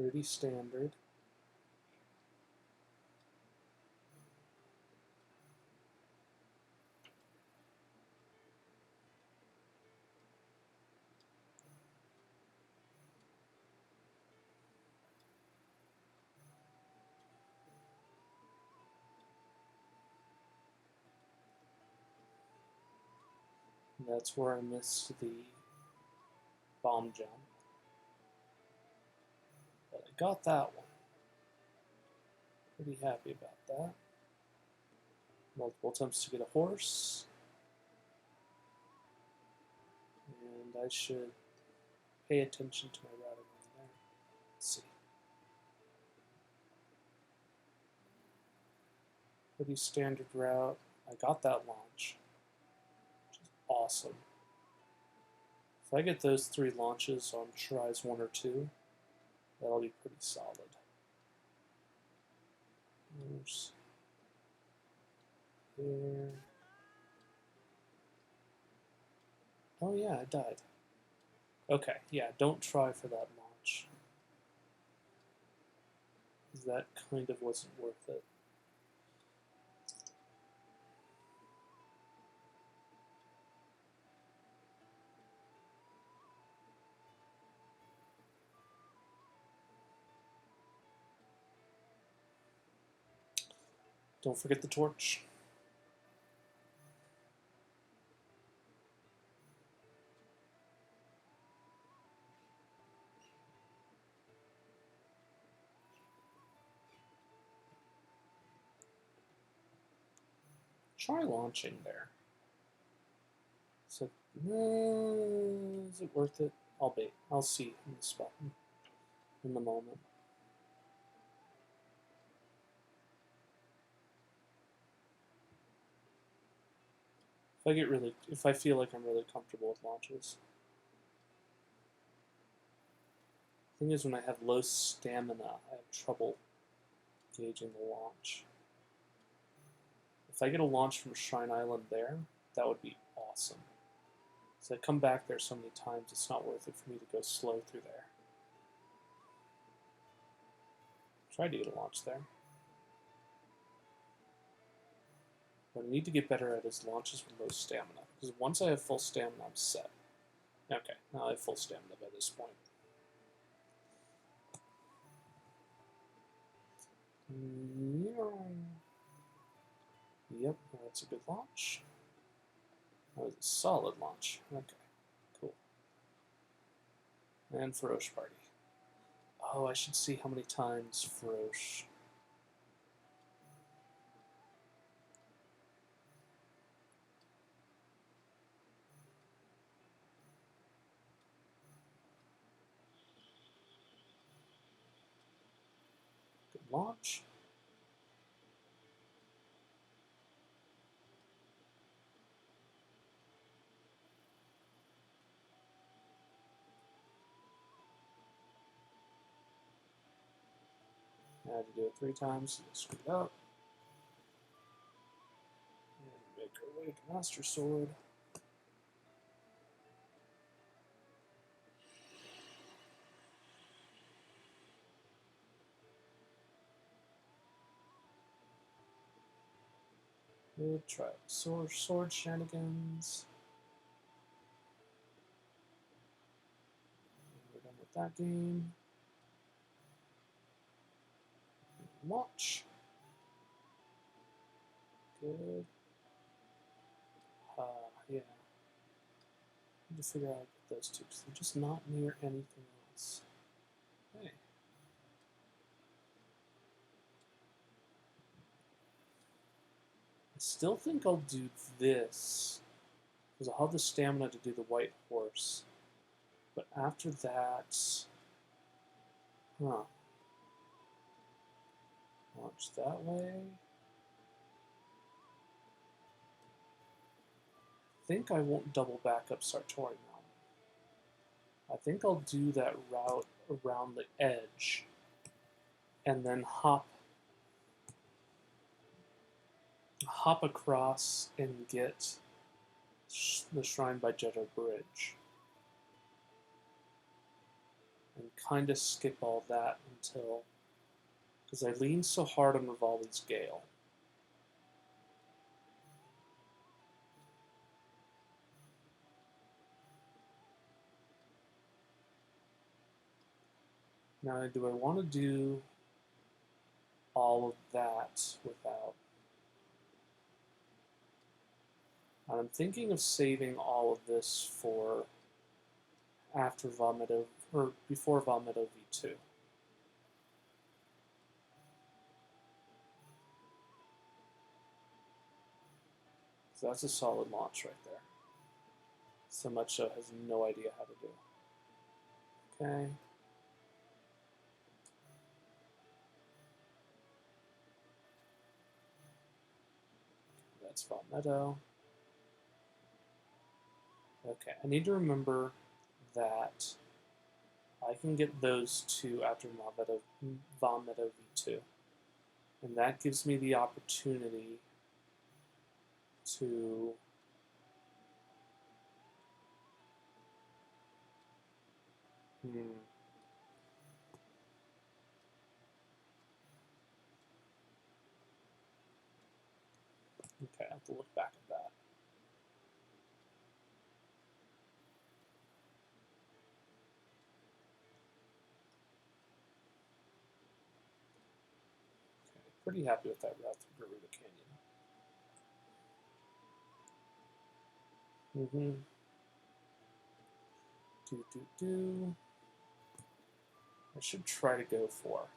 Pretty standard. That's where I missed the bomb jump. But I got that one. Pretty happy about that. Multiple attempts to get a horse. And I should pay attention to my routing there. Let's see. Pretty standard route. I got that launch, which is awesome. If I get those 3 launches on tries 1 or 2, that'll be pretty solid. There's here. Oh yeah, I died. Okay, yeah, don't try for that launch. That kind of wasn't worth it. Don't forget the torch. Try launching there. So, is it worth it? I'll bait. I'll see in the spot in the moment. If I feel like I'm really comfortable with launches. The thing is, when I have low stamina, I have trouble gauging the launch. If I get a launch from Shrine Island there, that would be awesome. So I come back there so many times, it's not worth it for me to go slow through there. Tried to get a launch there. What I need to get better at is launches with low stamina, because once I have full stamina, I'm set. Okay, now I have full stamina by this point. Yep, that's a good launch. That was a solid launch. Okay, cool. And Feroce Party. Oh, I should see how many times Feroce. Good launch. I had to do it 3 times, so I screwed up. And make her way to Master Sword. Good try. Sword shenanigans. We're done with that game. Launch. Good. Yeah. Need to figure out how to get those 2, because they're just not near anything else. Hey. I still think I'll do this, because I'll have the stamina to do the white horse. But after that, launch that way. I think I won't double back up Sartori Mountain. I think I'll do that route around the edge and then hop across and get the Shrine by Jeddah Bridge. And kind of skip all that until, because I leaned so hard on Rivali's Gale. Now, do I want to do all of that without? I'm thinking of saving all of this for after Vomito, or before Vomito V2. So that's a solid launch right there. So much so has no idea how to do. Okay. That's Vomito. Okay, I need to remember that I can get those two after Vomito V2. And that gives me the opportunity to okay, I have to look back at that. Okay, pretty happy with that route through Garuda Canyon. I should try to go for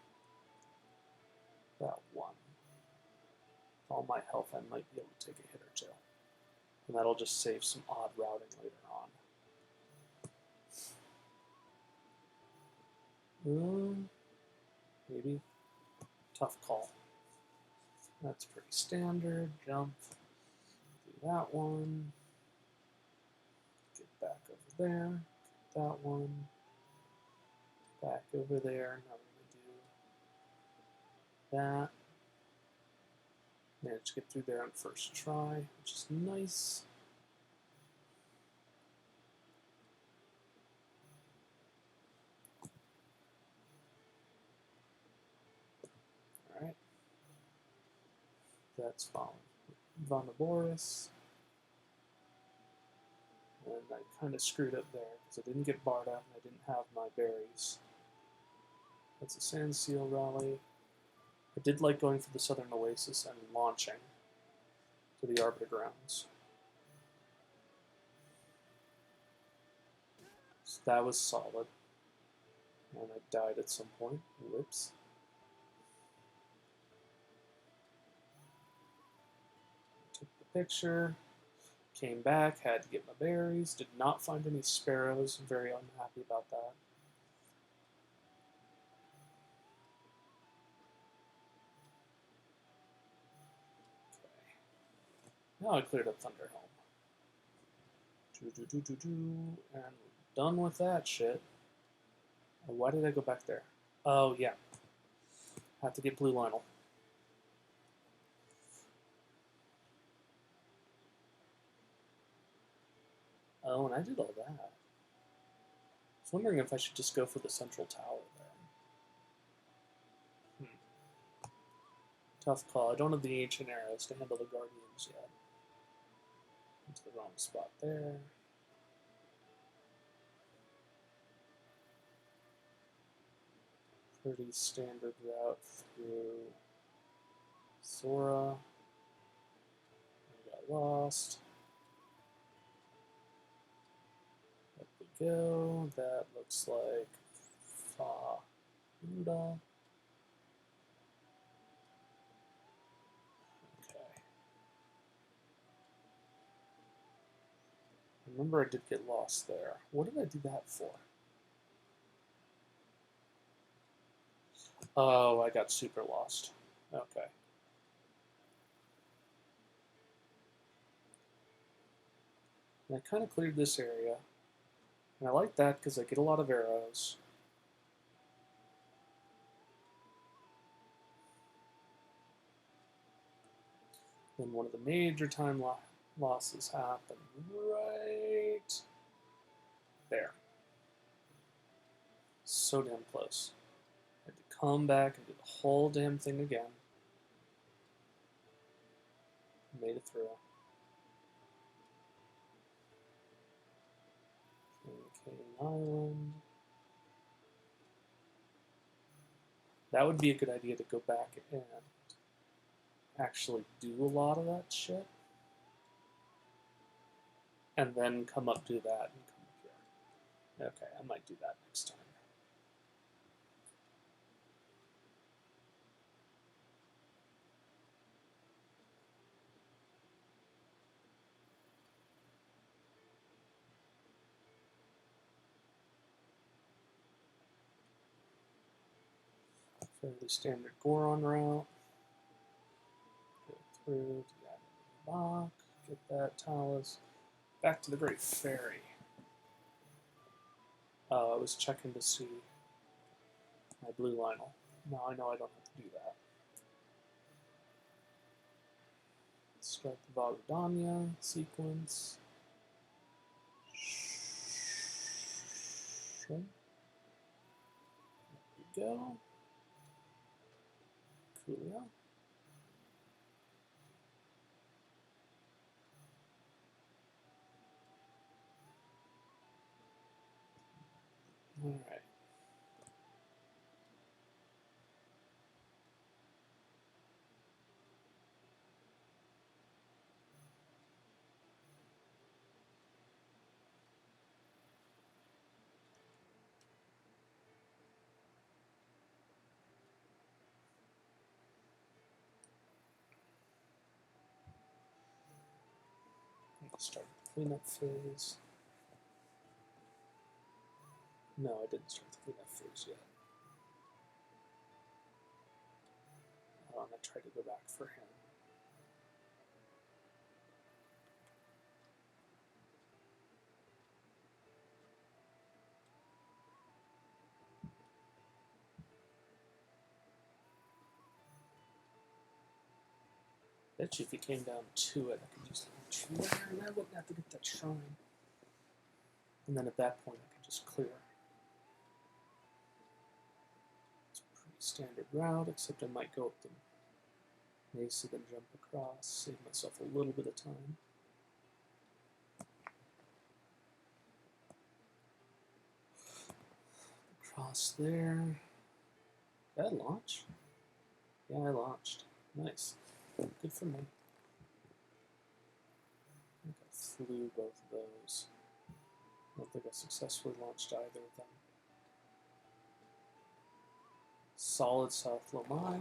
that one. With all my health, I might be able to take a hit or two. And that'll just save some odd routing later on. Maybe. Tough call. That's pretty standard. Jump. Do that one. Get back over there. Get that one. Back over there. Now we're going to do that. Managed to get through there on first try, which is nice. Alright. That's following Vonaboris. And I kind of screwed up there because I didn't get Botw and I didn't have my berries. That's a Sand Seal Rally. I did like going for the Southern Oasis and launching to the Arbiter Grounds. So that was solid. And I died at some point. Whoops. Took the picture. Came back, had to get my berries. Did not find any sparrows. Very unhappy about that. Now I cleared up Thunderhelm. And we're done with that shit. Why did I go back there? Oh, yeah. Have to get Blue Lionel. Oh, and I did all that. I was wondering if I should just go for the central tower there. Tough call. I don't have the Ancient Arrows to handle the Guardians yet. Into the wrong spot there. Pretty standard route through Sora. I got lost. Up we go. That looks like Faruda. Remember I did get lost there. What did I do that for? Oh, I got super lost. Okay. And I kind of cleared this area. And I like that because I get a lot of arrows. Then one of the major time losses happened right there. so damn close. I had to come back and do the whole damn thing again. Made it through. Cane Island. That would be a good idea to go back and actually do a lot of that shit. And then come up, do that, and come up here. Okay, I might do that next time. Fairly standard Goron route. Go through to the Island of Botw, get that Talus. Back to the Great Ferry. I was checking to see my blue Lionel. Now I know I don't have to do that. Start the Bogdania sequence. There we go. Coolio. Alright. Start the cleanup phase. No, I didn't start the cleanup phase yet. I'm going to try to go back for him. Bet you if he came down to it, I could just launch there, and I wouldn't have to get that shrine. And then at that point, I could just clear. It's a pretty standard route, except I might go up the mesa, then jump across, save myself a little bit of time. Across there. Did I launch? Yeah, I launched. Nice. Good for me. I think I flew both of those. I don't think I successfully launched either of them. Solid South Lomai.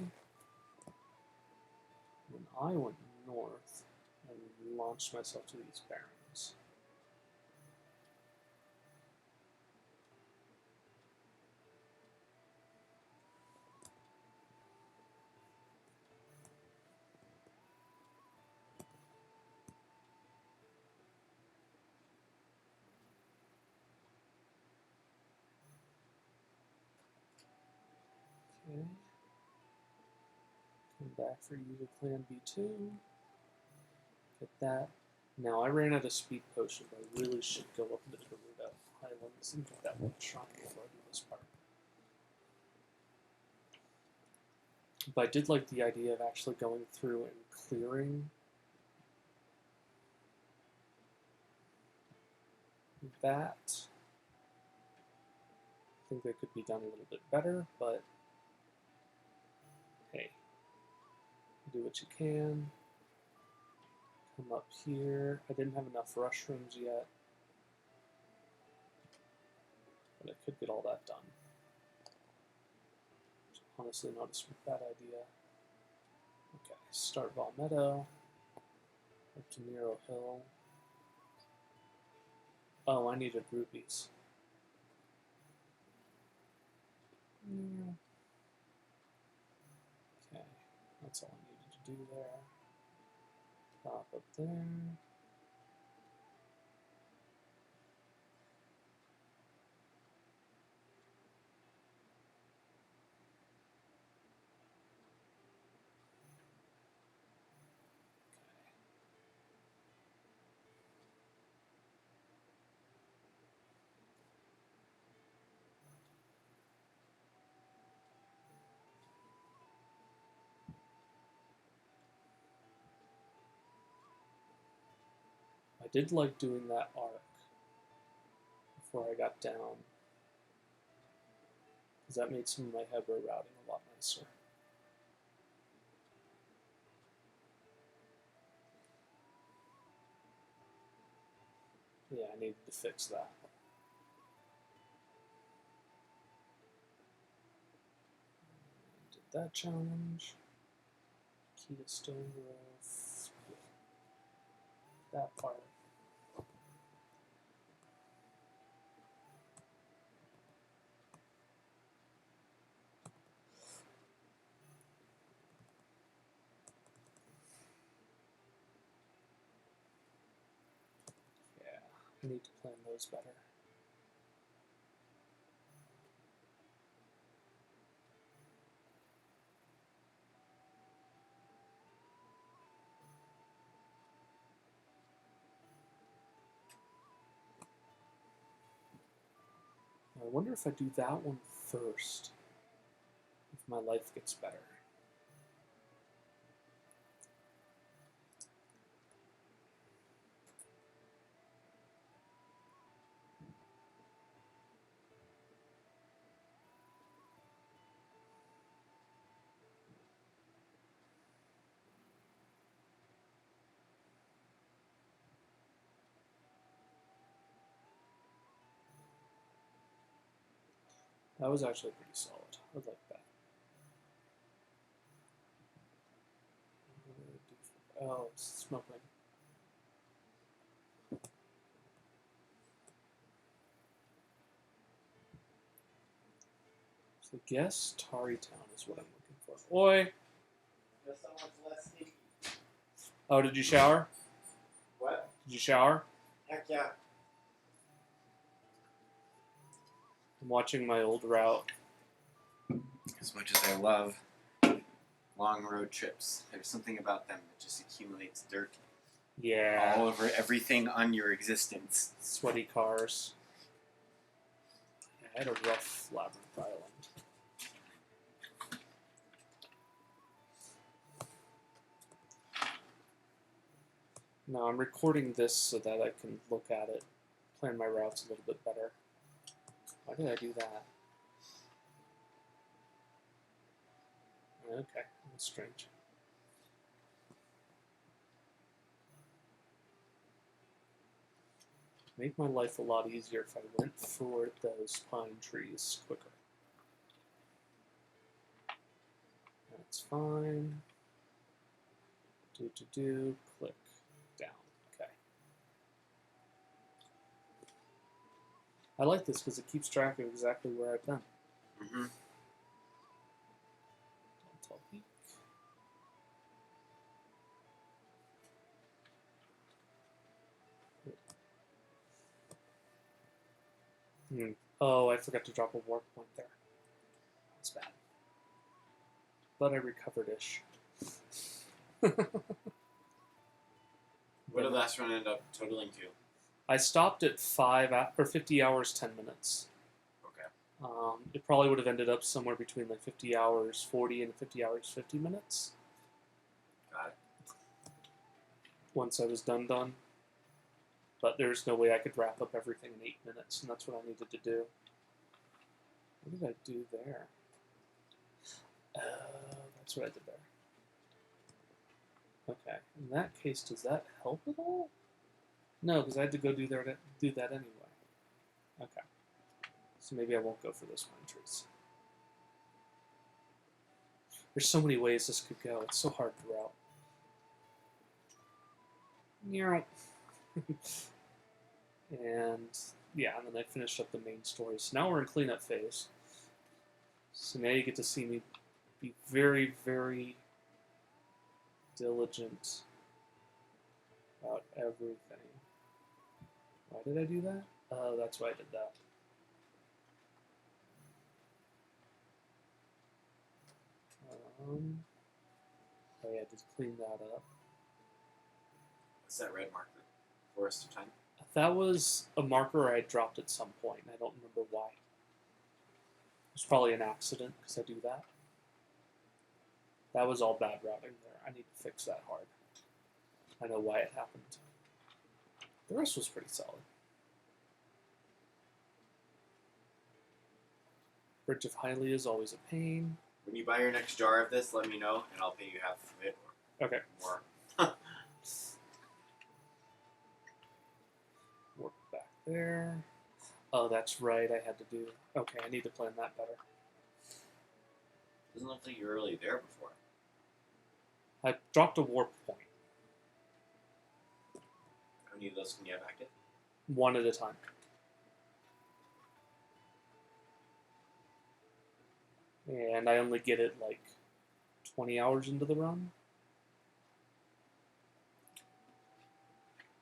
And I went north and launched myself to these barrens. Okay. Come back for user clan B2. Get that. Now I ran out of speed potions. I really should go up into the Garuda Highlands and get that one shrine before I do this part. But I did like the idea of actually going through and clearing that. I think that could be done a little bit better, but hey, do what you can. Come up here. I didn't have enough rush rooms yet, but I could get all that done. Which honestly, not a bad idea. Okay, start Valmetto. Up to Nero Hill. Oh, I needed rupees. Okay, that's all I needed to do there. Pop up there. did like doing that arc before I got down, because that made some of my headway routing a lot nicer. Yeah, I needed to fix that. Did that challenge. Key to stone roof. That part. Yeah, I need to plan those better. I wonder if I do that one first, if my life gets better. That was actually pretty solid. I like that. Oh, it's smoking. So I guess Tarrytown is what I'm looking for. Oi! There's so much less sneaky. Oh, did you shower? What? Did you shower? Heck yeah. I'm watching my old route. As much as I love long road trips, there's something about them that just accumulates dirt Yeah. all over everything on your existence. Sweaty cars. Yeah, I had a rough Labyrinth Island. No, I'm recording this so that I can look at it, plan my routes a little bit better. Why did I do that? Okay, that's strange. Make my life a lot easier if I went for those pine trees quicker. That's fine. Click down. Okay. I like this because it keeps track of exactly where I've been. Mm-hmm. Tell peak. Oh, I forgot to drop a warp point there. That's bad. But I recovered-ish. What did last run end up totaling to? I stopped at 50 hours, 10 minutes. Okay. It probably would have ended up somewhere between like 50 hours, 40 and 50 hours, 50 minutes. Got it. Once I was done. But there's no way I could wrap up everything in 8 minutes, and that's what I needed to do. What did I do there? That's what I did there. Okay, in that case, does that help at all? No, because I had to go do that anyway. Okay. So maybe I won't go for those pine trees. There's so many ways this could go. It's so hard to route. And yeah, and then I finished up the main story. So now we're in cleanup phase. So now you get to see me be very, very diligent about everything. Why did I do that? Oh, that's why I did that. Oh yeah, just clean that up. What's that red marker? Forest of Time? That was a marker I dropped at some point, and I don't remember why. It was probably an accident, because I do that. That was all bad routing there. I need to fix that hard. I know why it happened. The rest was pretty solid. Bridge of Hylia is always a pain. When you buy your next jar of this, let me know, and I'll pay you half of it. Okay. More. Work back there. Oh, that's right. I had to do. Okay, I need to plan that better. Doesn't look like you were really there before. I dropped a warp point. How many of those can you have active? One at a time. And I only get it like 20 hours into the run.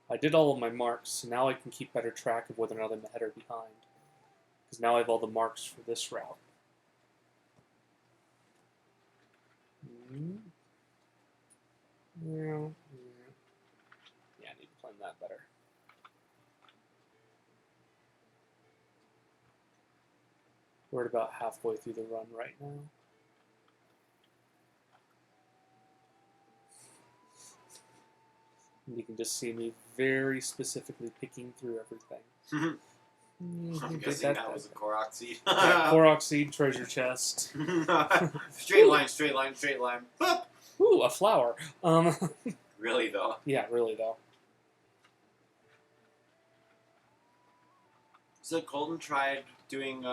I did all of my marks, so now I can keep better track of whether or not I'm ahead or behind. Because now I have all the marks for this route. Yeah, I need to plan that better. We're at about halfway through the run right now. And you can just see me very specifically picking through everything. I'm guessing that was a Korok seed. Yeah, Korok seed, treasure chest. Straight line, straight line, straight line. Boop! Ooh, a flower. Really though. Yeah, really though. So Colton tried doing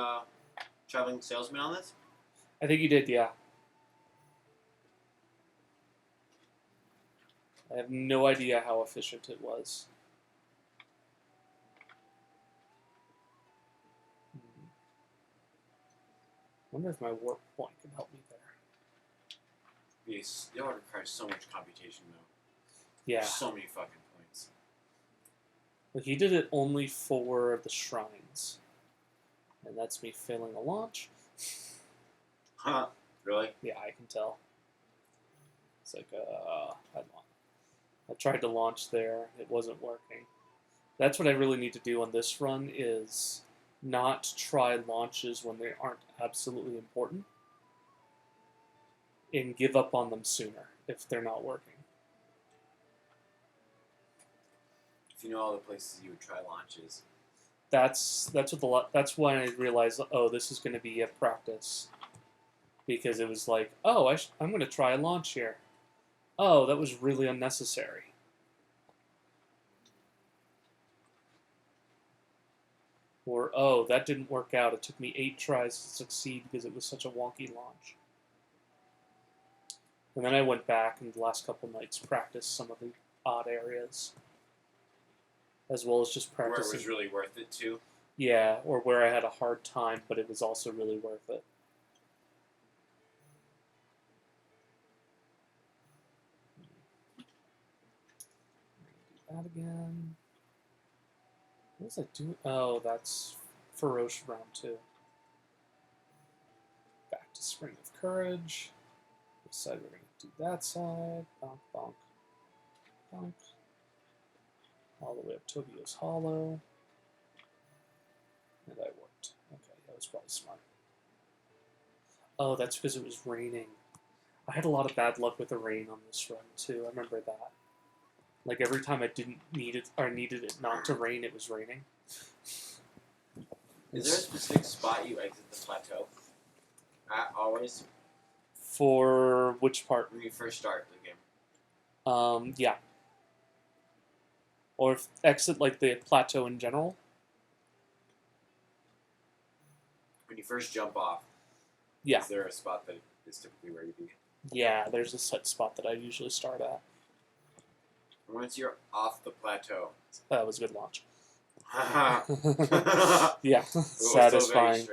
traveling salesman on this? I think you did, yeah. I have no idea how efficient it was. Wonder if my warp point can help me there. Yes, it requires so much computation though. Yeah. So many fucking points. But he did it only for the shrines. And that's me failing a launch. Huh. Really? Yeah, I can tell. It's like, I tried to launch there. It wasn't working. That's what I really need to do on this run is not try launches when they aren't absolutely important. And give up on them sooner if they're not working. If you know all the places you would try launches. That's when I realized, oh, this is going to be a practice, because it was like, oh, I'm going to try a launch here. Oh, that was really unnecessary. Or, oh, that didn't work out. It took me 8 tries to succeed because it was such a wonky launch. And then I went back and the last couple nights practiced some of the odd areas, as well as just practicing. Where it was really worth it too. Yeah, or where I had a hard time, but it was also really worth it. Do that again. What was I doing? Oh, that's Feroce round 2. Back to Spring of Courage. Decide we're going to do that side. Bonk, bonk, bonk. All the way up Tobio's Hollow. And I worked. Okay, that was probably smart. Oh, that's because it was raining. I had a lot of bad luck with the rain on this run, too. I remember that. Like, every time I didn't need it, or needed it not to rain, it was raining. Is there a specific spot you exit the plateau? Always? For which part? When you first start the game. Yeah. Or if exit, like, the plateau in general. When you first jump off. Yeah. Is there a spot that is typically where you begin? Yeah, there's a set spot that I usually start at. Once you're off the plateau. That was a good launch. Haha. Yeah, satisfying.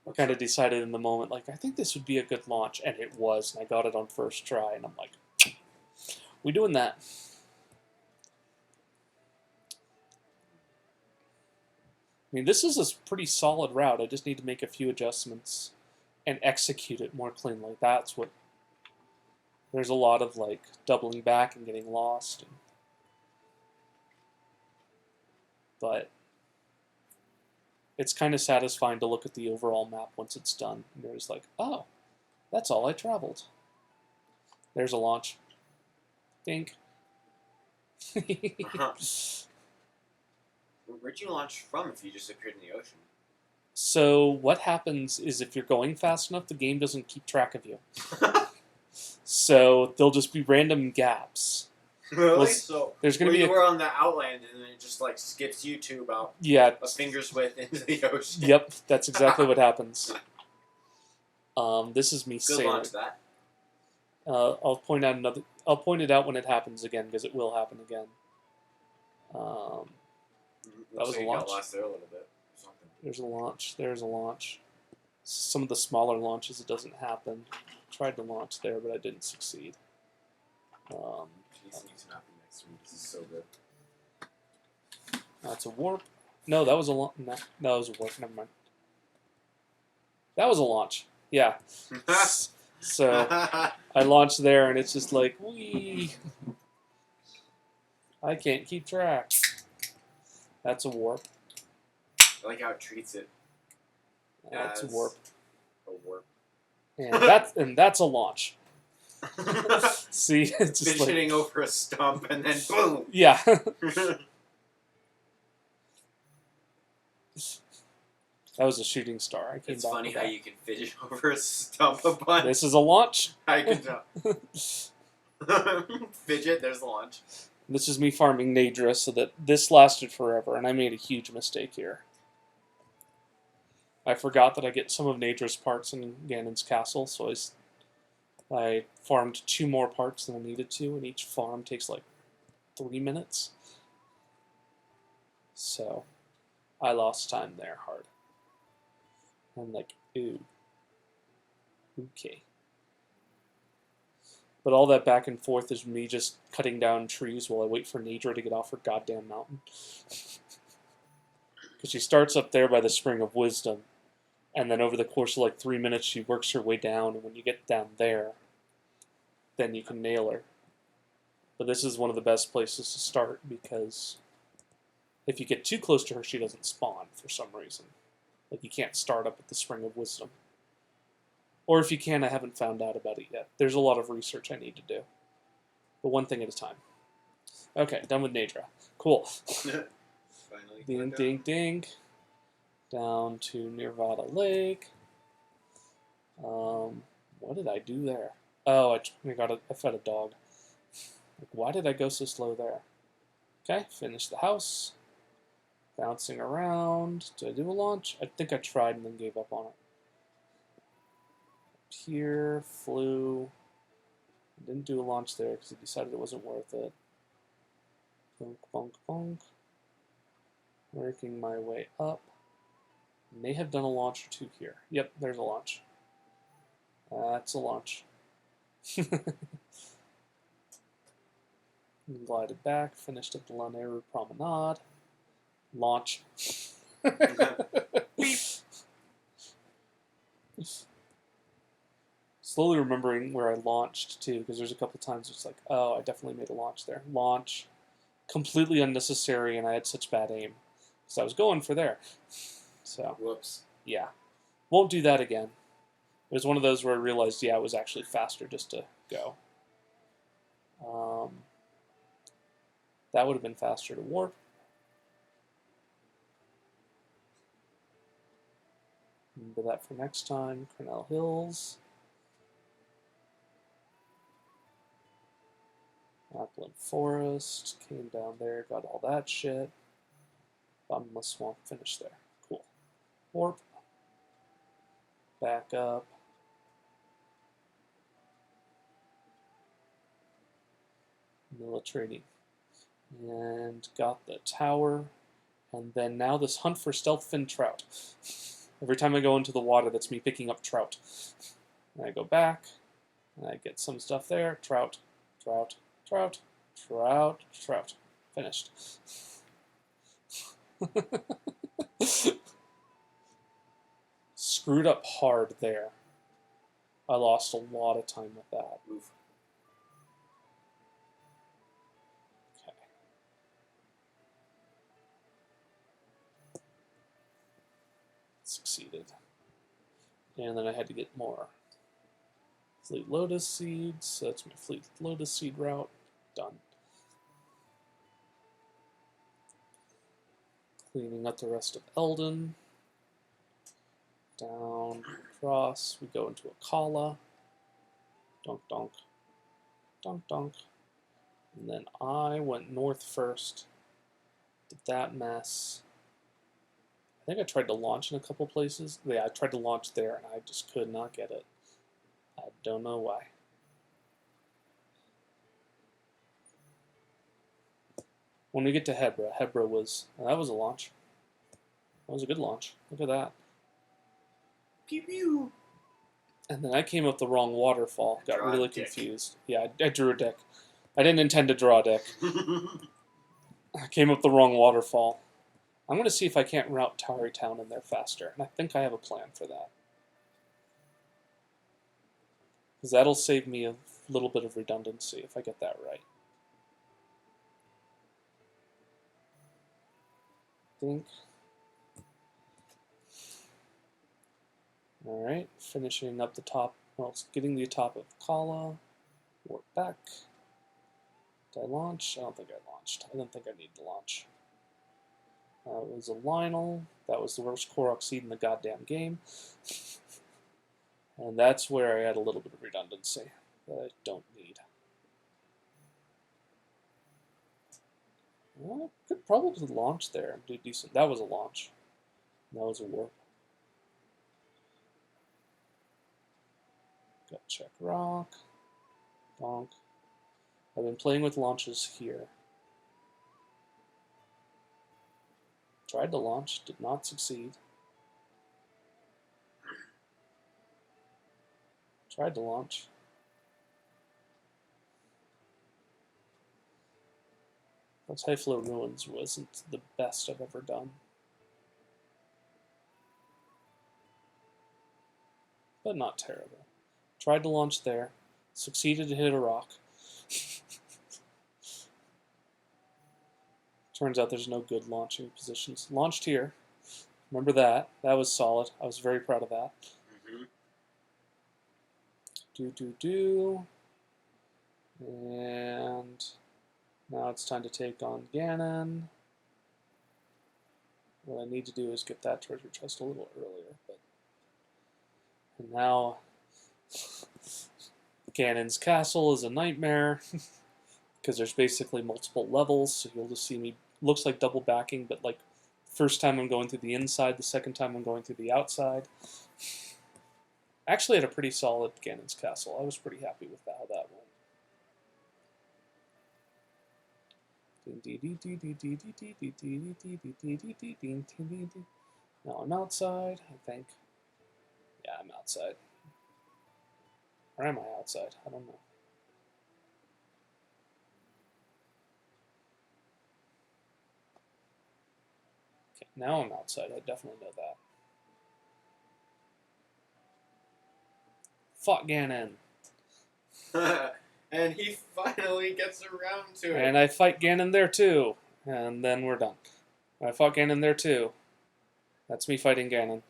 I kind of decided in the moment, like, I think this would be a good launch, and it was, and I got it on first try, and I'm like, we doing that. I mean, this is a pretty solid route. I just need to make a few adjustments and execute it more cleanly. That's what... There's a lot of, like, doubling back and getting lost. But it's kind of satisfying to look at the overall map once it's done. And there's like, oh, that's all I traveled. There's a launch. Dink. Where'd you launch from if you just appeared in the ocean? So what happens is if you're going fast enough, the game doesn't keep track of you. So there'll just be random gaps. Really? Well, So there's going to be you were on the outland and then it just like skips you to about a finger's width into the ocean. Yep, that's exactly what happens. This is me Good sailing. launch that. I'll point out another. I'll point it out when it happens again because it will happen again. That was like a launch. Got lost there a little bit. Something. There's a launch. There's a launch. Some of the smaller launches, it doesn't happen. Tried to launch there, but I didn't succeed. Jeez, you to not be next to me. This is so good. That's a warp. No, that was a launch. No, that was a warp. Never mind. That was a launch. Yeah. So I launched there, and it's just like, wee. I can't keep track. That's a warp. I like how it treats it. That's a warp. A warp. And that's a launch. See, it's just Fish hitting over a stump and then boom. Yeah. That was a shooting star. I came It's back funny with how that. you can fidget over a stump a bunch. This is a launch. I can tell. Fidget, there's the launch. This is me farming Nadra so that this lasted forever, and I made a huge mistake here. I forgot that I get some of Nadra's parts in Ganon's castle, so I farmed 2 more parts than I needed to, and each farm takes like 3 minutes. So I lost time there hard. I'm like, ooh. Okay. But all that back and forth is me just cutting down trees while I wait for Nadra to get off her goddamn mountain. Because she starts up there by the Spring of Wisdom, and then over the course of like 3 minutes she works her way down, and when you get down there, then you can nail her. But this is one of the best places to start, because if you get too close to her, she doesn't spawn for some reason. Like, you can't start up at the Spring of Wisdom. Or if you can, I haven't found out about it yet. There's a lot of research I need to do. But one thing at a time. Okay, done with Nadra. Cool. Finally. Ding, ding, ding. Down to Nirvana Lake. What did I do there? Oh, I fed a dog. Like, why did I go so slow there? Okay, finish the house. Bouncing around. Did I do a launch? I think I tried and then gave up on it. Here, flew. Didn't do a launch there because I decided it wasn't worth it. Bonk, bonk, bonk. Working my way up. May have done a launch or 2 here. Yep, there's a launch. That's a launch. Glided back, finished at the Laneru Promenade. Launch. Slowly remembering where I launched too, because there's a couple times it's like, oh, I definitely made a launch there. Launch. Completely unnecessary, and I had such bad aim. So I was going for there. So. Whoops. Yeah. Won't do that again. It was one of those where I realized, yeah, it was actually faster just to go. That would have been faster to warp. Remember that for next time. Cornell Hills. Upland Forest. Came down there, got all that shit. Bottomless Swamp, finished there. Cool. Warp. Back up. Military. And got the tower. And then now this hunt for stealth fin trout. Every time I go into the water, that's me picking up trout. And I go back, and I get some stuff there. Trout, trout, trout, trout, trout. Finished. Screwed up hard there. I lost a lot of time with that. Oof. Okay. Succeeded. And then I had to get more Fleet Lotus seeds. So that's my Fleet Lotus seed route. Done. Cleaning up the rest of Eldon. Down, across, we go into a Kala. Donk, donk. Donk, donk. And then I went north first. Did that mess. I think I tried to launch in a couple places. Yeah, I tried to launch there and I just could not get it. I don't know why. When we get to Hebra was, that was a launch. That was a good launch. Look at that. Pew pew. And then I came up the wrong waterfall. Got Draw a really dick. confused. Yeah, I drew a dick. I didn't intend to draw a dick. I came up the wrong waterfall. I'm going to see if I can't route Towery Town in there faster. And I think I have a plan for that. Because that'll save me a little bit of redundancy if I get that right. Think. Alright, finishing up the top. Well, it's getting the top of Kala. Warp back. Did I launch? I don't think I launched. I don't think I need to launch. It was a Lionel. That was the worst Korok seed in the goddamn game. And that's where I had a little bit of redundancy that I don't need. Well, I could probably launch there and do decent. That was a launch. That was a warp. Got check rock. Bonk. I've been playing with launches here. Tried to launch, did not succeed. Tried to launch. But Typhlo Ruins wasn't the best I've ever done. But not terrible. Tried to launch there. Succeeded to hit a rock. Turns out there's no good launching positions. Launched here. Remember that. That was solid. I was very proud of that. Do. And now it's time to take on Ganon. What I need to do is get that treasure chest a little earlier. And now Ganon's castle is a nightmare because there's basically multiple levels, so you'll just see me, looks like double backing, but like first time I'm going through the inside, the second time I'm going through the outside. Actually had a pretty solid Ganon's castle. I was pretty happy with how that went. Now I'm outside, I think. Yeah, I'm outside. Or am I outside? I don't know. Okay, now I'm outside. I definitely know that. Fought Ganon. And he finally gets around to it. And I fight Ganon there too. And then we're done. I fought Ganon there too. That's me fighting Ganon.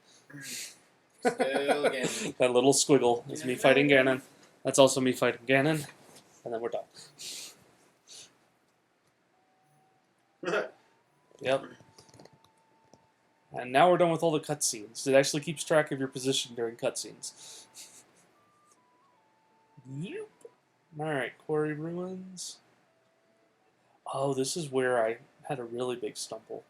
Still Ganon. That little squiggle is me fighting Ganon. That's also me fighting Ganon. And then we're done. Yep. And now we're done with all the cutscenes. It actually keeps track of your position during cutscenes. Yep. Alright, Quarry Ruins. Oh, this is where I had a really big stumble.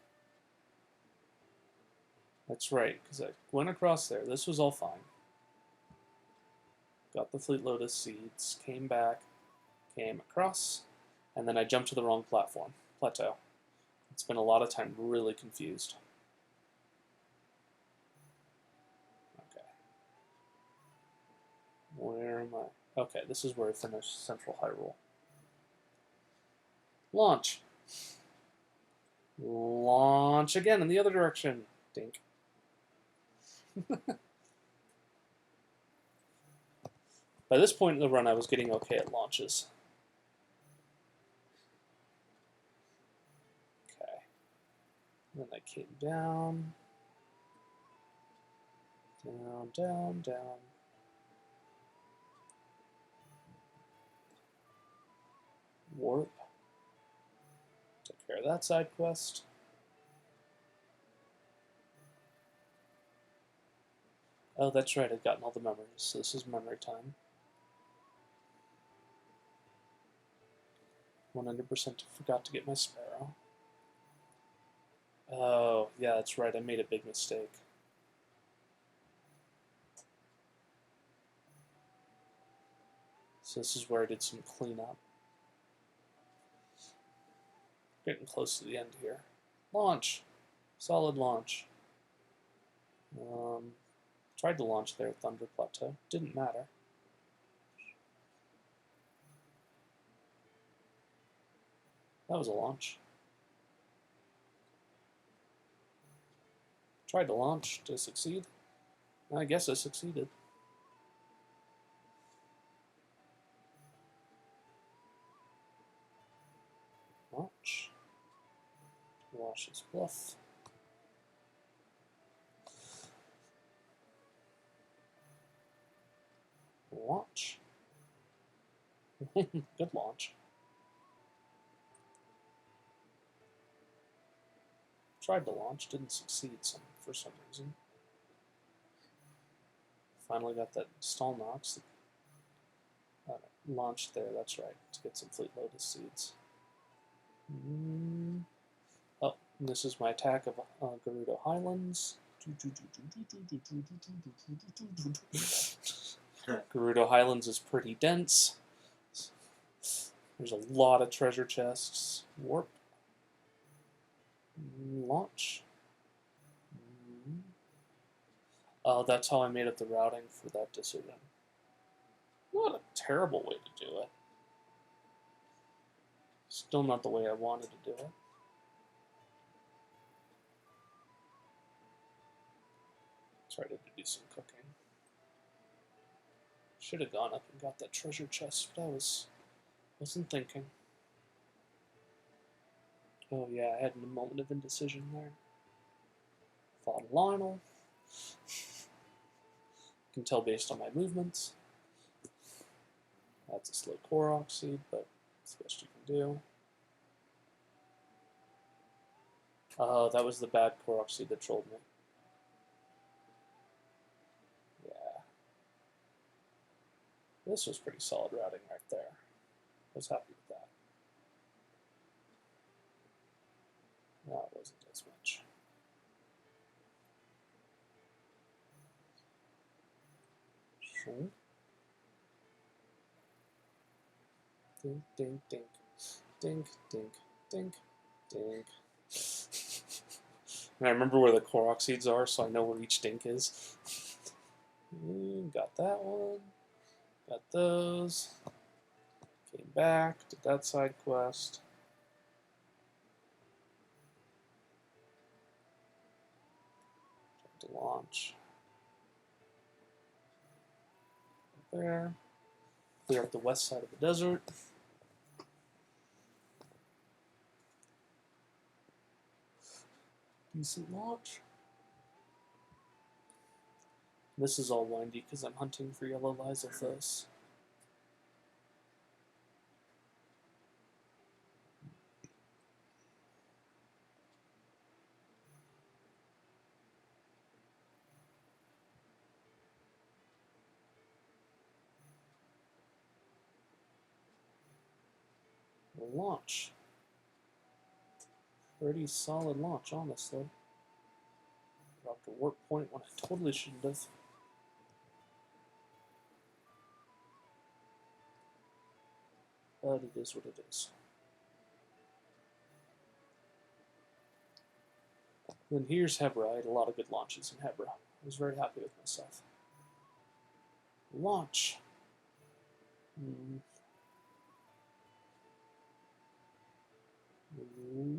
That's right, because I went across there. This was all fine. Got the Fleet Lotus seeds, came back, came across, and then I jumped to the wrong plateau. It's been a lot of time really confused. Okay. Where am I? Okay, this is where I finished Central Hyrule. Launch. Launch again in the other direction. Dink. By this point in the run, I was getting okay at launches. Okay. Then I came down. Down. Warp. Took care of that side quest. Oh, that's right, I've gotten all the memories, so this is memory time. 100% forgot to get my sparrow. Oh, yeah, that's right, I made a big mistake. So this is where I did some cleanup. Getting close to the end here. Launch. Solid launch. Tried to launch there at Thunder Plateau. Didn't matter. That was a launch. Tried to launch to succeed. I guess I succeeded. Launch. Launch his bluff. Launch. Good launch. Tried to launch, didn't succeed for some reason. Finally got that stall knocks. Launched there, that's right, to get some Fleet Lotus seeds. Oh, and this is my attack of Gerudo Highlands. Gerudo Highlands is pretty dense. There's a lot of treasure chests. Warp. Launch. Oh, that's how I made up the routing for that decision. Not a terrible way to do it. Still not the way I wanted to do it. Tried to do some cooking. Should have gone up and got that treasure chest, but I wasn't thinking. Oh yeah, I had a moment of indecision there. Thought Lionel. Can tell based on my movements. That's a slow Korok seed, but it's the best you can do. Oh, that was the bad Korok seed that trolled me. Yeah. This was pretty solid routing right there. I was happy with that. No, it wasn't as much. Sure. Dink, dink, dink. Dink, dink, dink, dink. And I remember where the Korok seeds are, so I know where each dink is. Got that one. Got those. Came back, did that side quest. Tried to launch. There. Clear up the west side of the desert. Decent launch. This is all windy because I'm hunting for yellow Lysophos. Launch. Pretty solid launch, honestly. Dropped a warp point when I totally shouldn't have. But it is what it is. Then here's Hebra. I had a lot of good launches in Hebra. I was very happy with myself. Launch.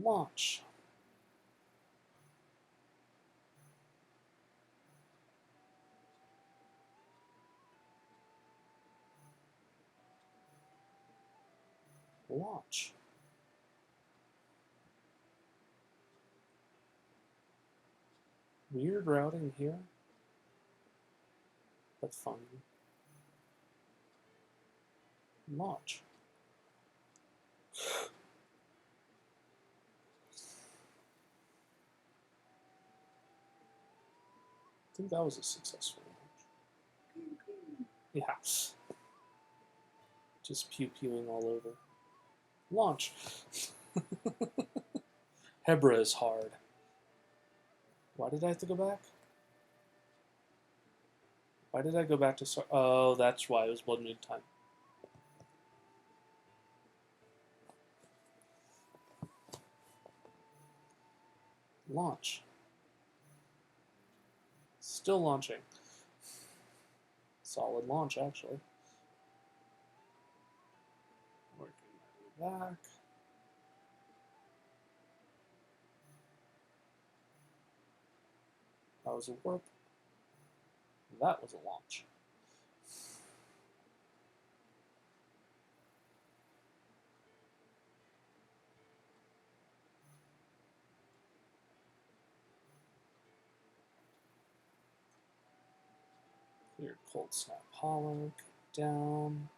Launch. Launch. Weird routing here, but fun. Launch. I think that was a successful one. Yeah. Just pew-pewing all over. Launch. Hebra is hard. Why did I have to go back? Why did I go back to... Oh, that's why it was Blood Moon time. Launch. Still launching. Solid launch, actually. Working my way back. That was a warp. That was a launch. Cleared Cold Snap Holler, down.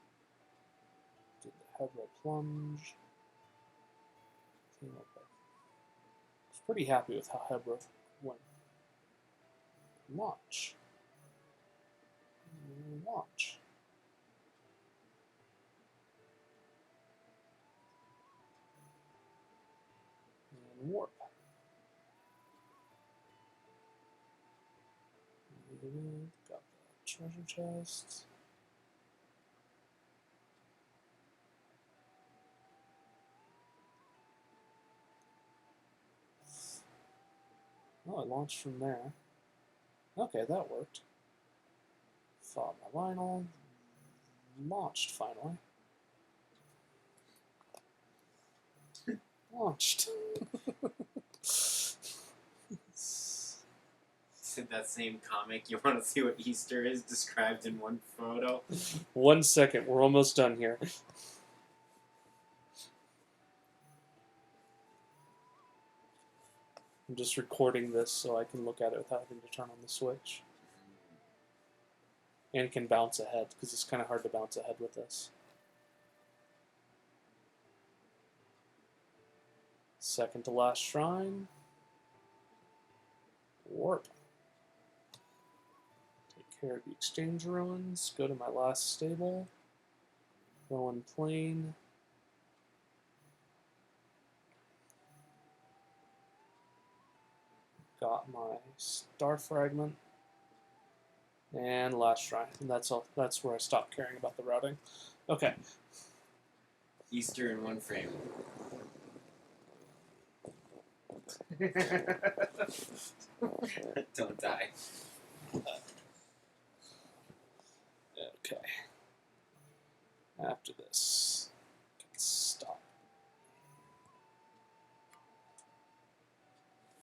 Did the Hebra plunge. Came up with. I was pretty happy with how Hebra went. Launch. Launch. And warp. Got the treasure chest. Oh, it launched from there. Okay, that worked. Thought my vinyl. Launched finally. Launched. In that same comic, you want to see what Easter is described in one photo? 1 second, we're almost done here. I'm just recording this so I can look at it without having to turn on the switch. And it can bounce ahead, because it's kind of hard to bounce ahead with this. Second to last shrine. Warp. Take care of the exchange ruins. Go to my last stable. Go in plane. Got my star fragment. And last shrine. And that's all. That's where I stopped caring about the routing. Okay. Easter in one frame. Don't die. Okay. After this.